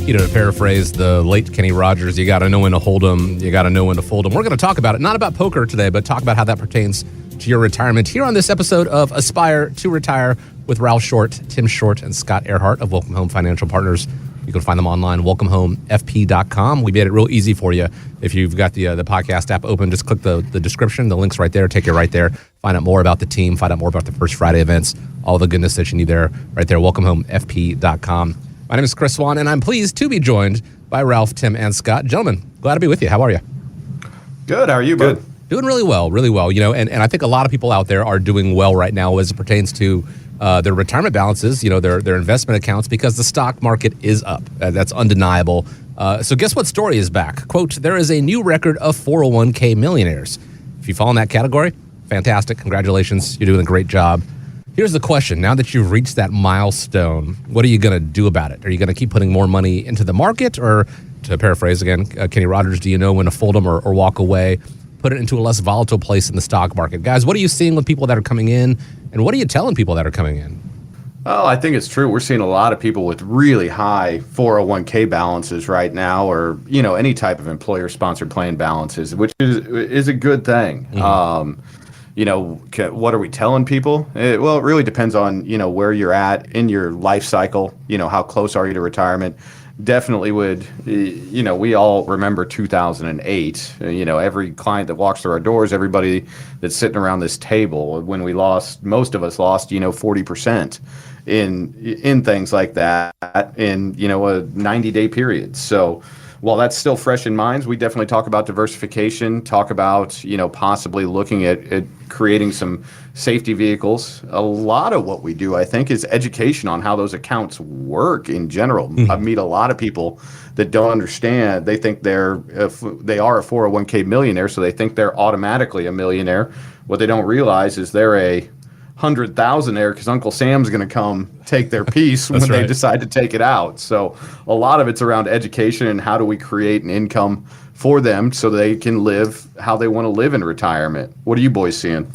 To paraphrase the late Kenny Rogers, you got to know when to hold them, you got to know when to fold them. We're going to talk about it, not about poker today, but talk about how that pertains to your retirement here on this episode of Aspire to Retire with Ralph Short, Tim Short, and Scott Earhart of Welcome Home Financial Partners. You can find them online, welcomehomefp.com. We made it real easy for you. If you've got the podcast app open, just click the description. The link's right there. Take you right there. Find out more about the team. Find out more about the First Friday events. All the goodness that you need there, right there, welcomehomefp.com. My name is Chris Swan, and I'm pleased to be joined by Ralph, Tim, and Scott. Gentlemen, glad to be with you. How are you? Good. How are you, bud? Doing really well, really well. And I think a lot of people out there are doing well right now as it pertains to their retirement balances, their investment accounts, because the stock market is up. That's undeniable. So guess what story is back? Quote, there is a new record of 401k millionaires. If you fall in that category, fantastic. Congratulations. You're doing a great job. Here's the question. Now that you've reached that milestone, what are you going to do about it? Are you going to keep putting more money into the market? Or, to paraphrase again, Kenny Rogers, do you know when to fold them or walk away? Put it into a less volatile place in the stock market. Guys, what are you seeing with people that are coming in? And what are you telling people that are coming in? Oh, I think it's true. We're seeing a lot of people with really high 401k balances right now, or, any type of employer-sponsored plan balances, which is a good thing. Mm-hmm. What are we telling people? It really depends on, where you're at in your life cycle, how close are you to retirement. Definitely would, we all remember 2008, every client that walks through our doors, everybody that's sitting around this table, when most of us lost, 40% in things like that in, a 90-day period. So while that's still fresh in minds, we definitely talk about diversification, talk about, possibly looking at creating some safety vehicles. A lot of what we do, I think, is education on how those accounts work in general. Mm-hmm. I meet a lot of people that don't understand. They think they are a 401k millionaire, so they think they're automatically a millionaire. What they don't realize is they're a 100,000-aire because Uncle Sam's going to come take their piece when they decide to take it out. So a lot of it's around education and how do we create an income for them so they can live how they want to live in retirement. What are you boys seeing?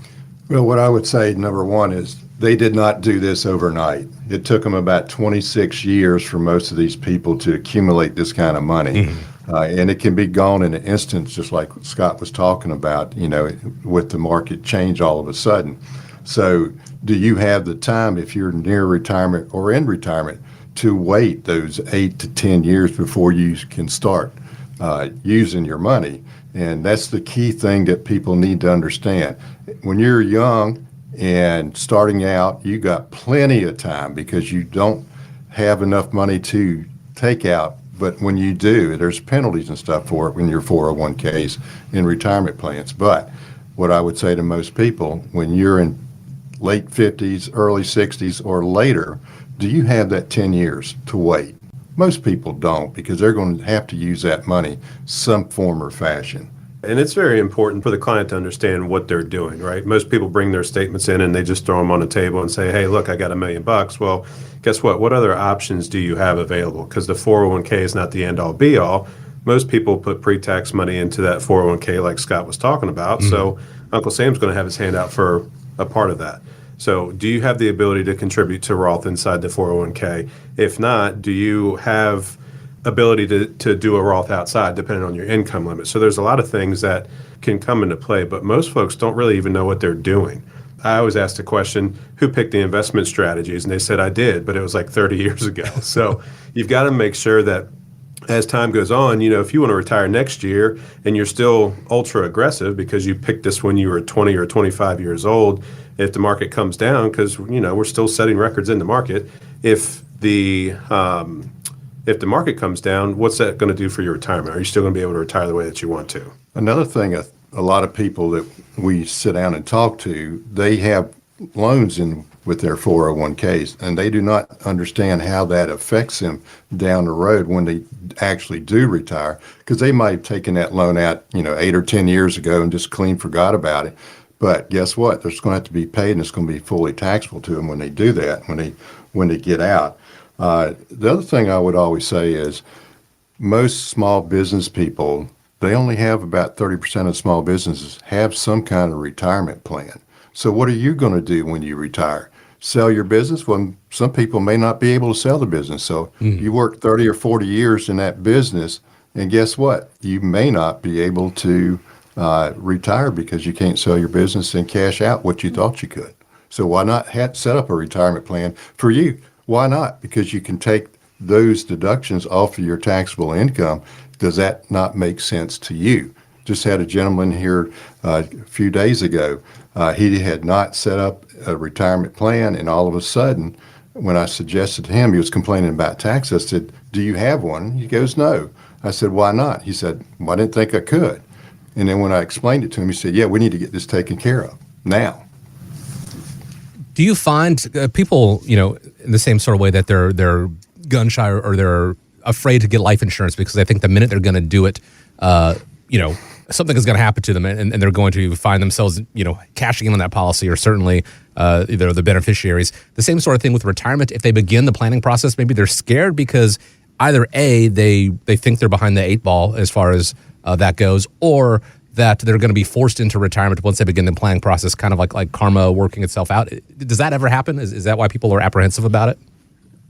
Well, what I would say, number one, is they did not do this overnight. It took them about 26 years for most of these people to accumulate this kind of money. Mm-hmm. And it can be gone in an instant, just like Scott was talking about, with the market change all of a sudden. So do you have the time, if you're near retirement or in retirement, to wait those 8 to 10 years before you can start using your money? And that's the key thing that people need to understand. When you're young and starting out, you got plenty of time because you don't have enough money to take out. But when you do, there's penalties and stuff for it when you're 401ks in retirement plans. But what I would say to most people, when you're in late 50s, early 60s, or later, do you have that 10 years to wait? Most people don't, because they're going to have to use that money some form or fashion. And it's very important for the client to understand what they're doing, right? Most people bring their statements in and they just throw them on the table and say, hey, look, I got $1 million. Well, guess what? What other options do you have available? Because the 401k is not the end all be all. Most people put pre-tax money into that 401k like Scott was talking about. Mm-hmm. So Uncle Sam's going to have his hand out for a part of that. So do you have the ability to contribute to Roth inside the 401k? If not, do you have ability to do a Roth outside depending on your income limit? So there's a lot of things that can come into play, but most folks don't really even know what they're doing. I always ask the question, who picked the investment strategies? And they said, I did, but it was like 30 years ago. So you've got to make sure that as time goes on, if you want to retire next year and you're still ultra aggressive because you picked this when you were 20 or 25 years old, if the market comes down, because, we're still setting records in the market, if the market comes down, what's that going to do for your retirement? Are you still going to be able to retire the way that you want to? Another thing, a lot of people that we sit down and talk to, they have loans with their 401ks, and they do not understand how that affects them down the road when they actually do retire, because they might have taken that loan out, 8 or 10 years ago and just clean forgot about it. But guess what? There's going to have to be paid, and it's going to be fully taxable to them when they do that, when they get out. The other thing I would always say is most small business people, they only have about 30% of small businesses have some kind of retirement plan. So what are you going to do when you retire? sell your business. Well, some people may not be able to sell the business. So you work 30 or 40 years in that business, and guess what? You may not be able to retire because you can't sell your business and cash out what you thought you could. So why not set up a retirement plan for you? Why not? Because you can take those deductions off of your taxable income. Does that not make sense to you? Just had a gentleman here a few days ago. He had not set up a retirement plan, and all of a sudden, when I suggested to him, he was complaining about tax. I said, "Do you have one?" He goes, "No." I said, "Why not?" He said, "Well, I didn't think I could." And then when I explained it to him, he said, "Yeah, we need to get this taken care of now." Do you find people, in the same sort of way that they're gun shy or they're afraid to get life insurance because they think the minute they're going to do it, something is going to happen to them and they're going to find themselves, cashing in on that policy, or certainly either the beneficiaries. The same sort of thing with retirement. If they begin the planning process, maybe they're scared because either A, they think they're behind the eight ball as far as that goes, or that they're going to be forced into retirement once they begin the planning process, kind of like karma working itself out. Does that ever happen? Is that why people are apprehensive about it?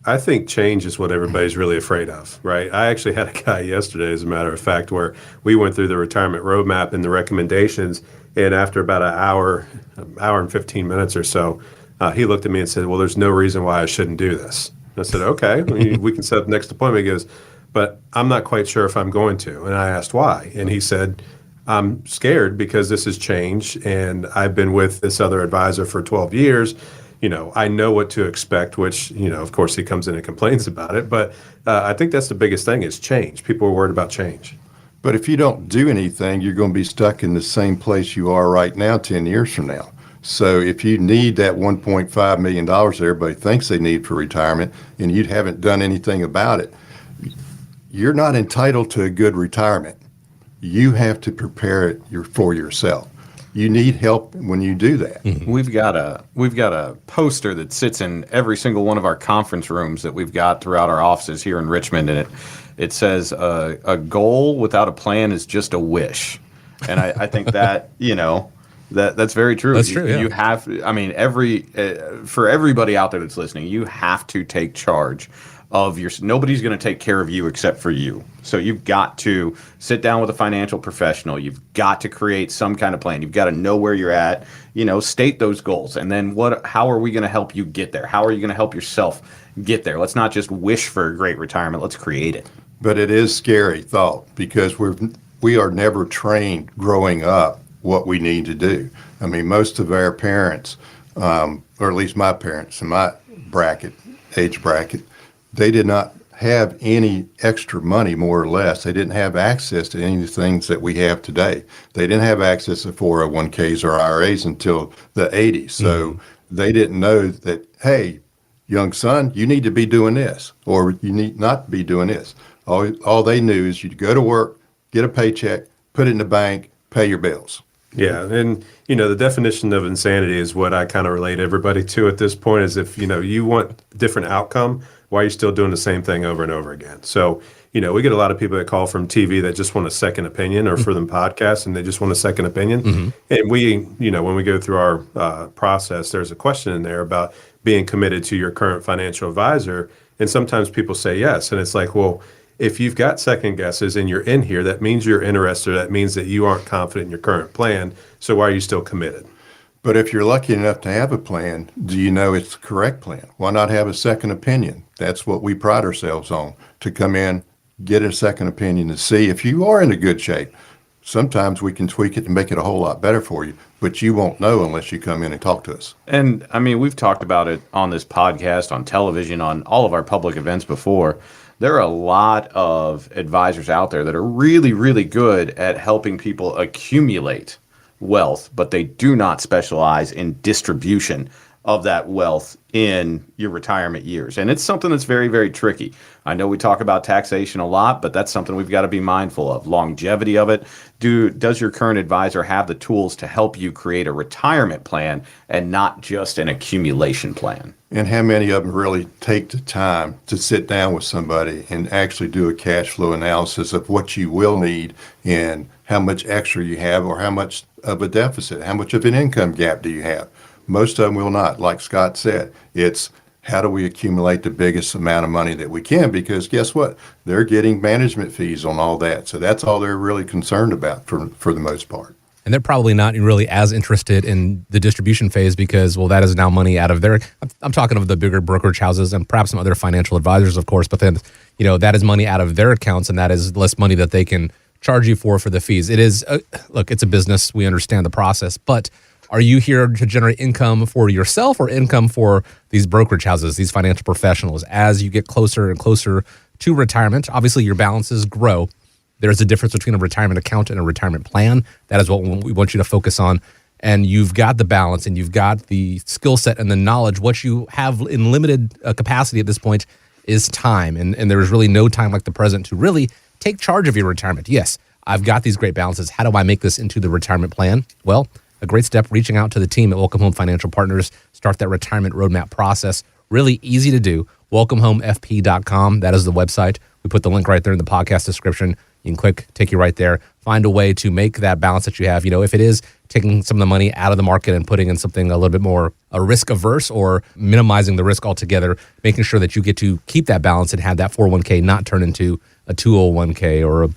I think change is what everybody's really afraid of, right? I actually had a guy yesterday, as a matter of fact, where we went through the retirement roadmap and the recommendations, and after about an hour and 15 minutes or so, he looked at me and said, "Well, there's no reason why I shouldn't do this." I said, "Okay, we can set up the next appointment." He goes, "But I'm not quite sure if I'm going to." And I asked why, and he said, "I'm scared because this has changed, and I've been with this other advisor for 12 years. I know what to expect," which, of course, he comes in and complains about it. But I think that's the biggest thing is change. People are worried about change. But if you don't do anything, you're going to be stuck in the same place you are right now 10 years from now. So if you need that $1.5 million that everybody thinks they need for retirement and you haven't done anything about it, you're not entitled to a good retirement. You have to prepare it for yourself. You need help when you do that. Mm-hmm. We've got a poster that sits in every single one of our conference rooms that we've got throughout our offices here in Richmond, and it says a goal without a plan is just a wish. And I think that that's very true. That's true. Yeah. You have, for everybody out there that's listening, you have to take charge of nobody's going to take care of you except for you. So you've got to sit down with a financial professional. You've got to create some kind of plan. You've got to know where you're at, state those goals. And then how are we going to help you get there? How are you going to help yourself get there? Let's not just wish for a great retirement. Let's create it. But it is scary thought because we are never trained growing up what we need to do. I mean, most of our parents, or at least my parents in my age bracket, they did not have any extra money, more or less. They didn't have access to any of the things that we have today. They didn't have access to 401ks or IRAs until the 80s. So they didn't know that, hey, young son, you need to be doing this, or you need not be doing this. All they knew is you'd go to work, get a paycheck, put it in the bank, pay your bills. Yeah, and the definition of insanity is what I kind of relate everybody to at this point is if you want different outcome, why are you still doing the same thing over and over again? So, we get a lot of people that call from TV that just want a second opinion, or for them podcasts and they just want a second opinion. Mm-hmm. And we, when we go through our process, there's a question in there about being committed to your current financial advisor. And sometimes people say yes. And it's like, well, if you've got second guesses and you're in here, that means you're interested. That means that you aren't confident in your current plan. So why are you still committed? But if you're lucky enough to have a plan, do you know it's the correct plan? Why not have a second opinion? That's what we pride ourselves on, to come in, get a second opinion to see if you are in a good shape. Sometimes we can tweak it and make it a whole lot better for you, but you won't know unless you come in and talk to us. And I mean, we've talked about it on this podcast, on television, on all of our public events before. There are a lot of advisors out there that are really, really good at helping people accumulate wealth, but they do not specialize in distribution of that wealth in your retirement years. And it's something that's very, very tricky. I know we talk about taxation a lot, but that's something we've got to be mindful of. Longevity of it. Does your current advisor have the tools to help you create a retirement plan and not just an accumulation plan? And how many of them really take the time to sit down with somebody and actually do a cash flow analysis of what you will need and how much extra you have, or how much of a deficit, how much of an income gap do you have? Most of them will not. Like Scott said, it's how do we accumulate the biggest amount of money that we can? Because guess what? They're getting management fees on all that. So that's all they're really concerned about for the most part. And they're probably not really as interested in the distribution phase because, well, that is now money out of their, I'm talking of the bigger brokerage houses and perhaps some other financial advisors, of course, but then, that is money out of their accounts and that is less money that they can charge you for the fees. It is, look, it's a business. We understand the process, but are you here to generate income for yourself or income for these brokerage houses, these financial professionals? As you get closer and closer to retirement, obviously your balances grow. There's a difference between a retirement account and a retirement plan. That is what we want you to focus on. And you've got the balance and you've got the skill set and the knowledge. What you have in limited capacity at this point is time. And there is really no time like the present to really take charge of your retirement. Yes, I've got these great balances. How do I make this into the retirement plan? Well, a great step, reaching out to the team at Welcome Home Financial Partners, start that retirement roadmap process. Really easy to do. WelcomeHomeFP.com. That is the website. We put the link right there in the podcast description. You can click, take you right there, find a way to make that balance that you have. If it is taking some of the money out of the market and putting in something a little bit more risk averse or minimizing the risk altogether, making sure that you get to keep that balance and have that 401k not turn into a 201k or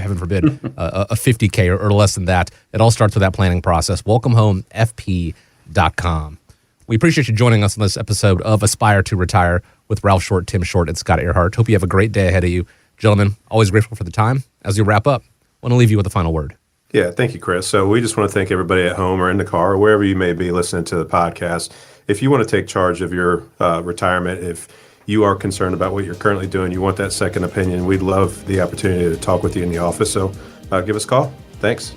heaven forbid, a 50k or less than that. It all starts with that planning process. WelcomeHomeFP.com. We appreciate you joining us on this episode of Aspire to Retire with Ralph Short, Tim Short, and Scott Earhart. Hope you have a great day ahead of you. Gentlemen, always grateful for the time. As you wrap up, I want to leave you with a final word. Yeah, thank you, Chris. So we just want to thank everybody at home or in the car or wherever you may be listening to the podcast. If you want to take charge of your retirement, if you are concerned about what you're currently doing, you want that second opinion, we'd love the opportunity to talk with you in the office. So give us a call. Thanks.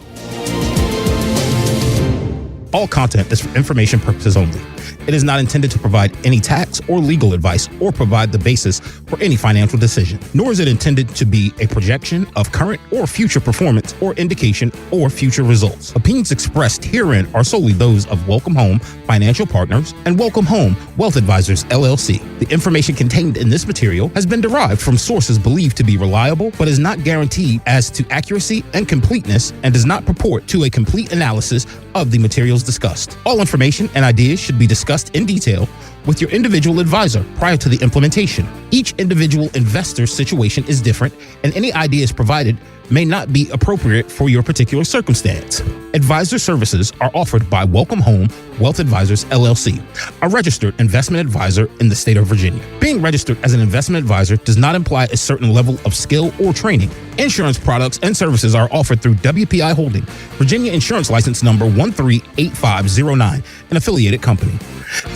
All content is for information purposes only. It is not intended to provide any tax or legal advice or provide the basis for any financial decision, nor is it intended to be a projection of current or future performance or indication or future results. Opinions expressed herein are solely those of Welcome Home Financial Partners and Welcome Home Wealth Advisors, LLC. The information contained in this material has been derived from sources believed to be reliable, but is not guaranteed as to accuracy and completeness and does not purport to a complete analysis of the materials discussed. All information and ideas should be discussed in detail with your individual advisor prior to the implementation. Each individual investor's situation is different, and any ideas provided may not be appropriate for your particular circumstance. Advisor services are offered by Welcome Home Wealth Advisors, LLC, a registered investment advisor in the state of Virginia. Being registered as an investment advisor does not imply a certain level of skill or training. Insurance products and services are offered through WPI Holding, Virginia Insurance License Number 138509, an affiliated company.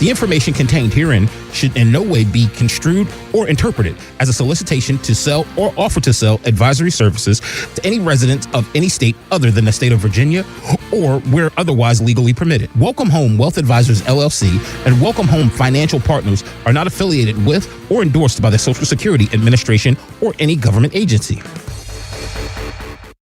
The information contained herein should in no way be construed or interpreted as a solicitation to sell or offer to sell advisory services to any resident of any state other than the state of Virginia or where otherwise legally permitted. Welcome Home Wealth Advisors, LLC, and Welcome Home Financial Partners are not affiliated with or endorsed by the Social Security Administration or any government agency.